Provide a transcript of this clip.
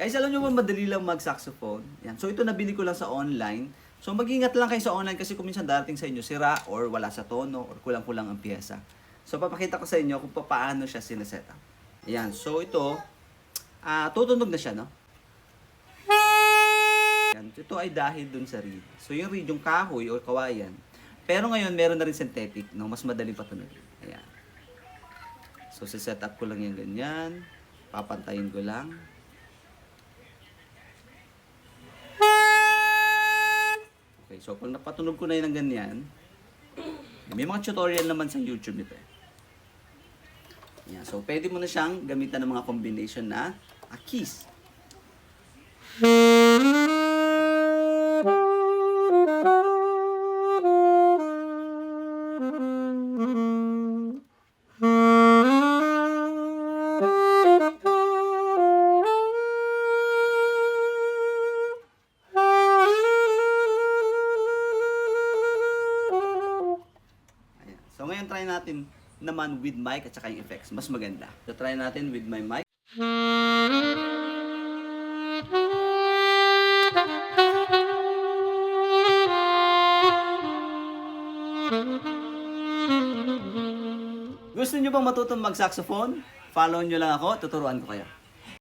Guys, alam nyo ba madali lang mag-saxophone? Yan. So ito nabili ko lang sa online. So mag-ingat lang kayo sa online kasi kung minsan darating sa inyo sira or wala sa tono or kulang-kulang ang piyesa. So papakita ko sa inyo kung paano siya sineset up. Ayan. So ito, tutunog na siya, no? Yan. Ito ay dahil dun sa reed. So yung reed, yung kahoy or kawayan. Pero ngayon, meron na rin synthetic, no? Mas madaling patunogin. Ayan. So siset up ko lang yung ganyan. Papantayin ko lang. Okay, so kung napatunog ko na yun ng ganyan, may mga tutorial naman sa YouTube nito. Yan, so pwede mo na siyang gamitan ng mga combination na keys. So ngayon try natin naman with mic at saka yung effects. Mas maganda. So try natin with my mic. Gusto nyo bang matutong mag-saxophone? Follow nyo lang ako, tuturuan ko kayo.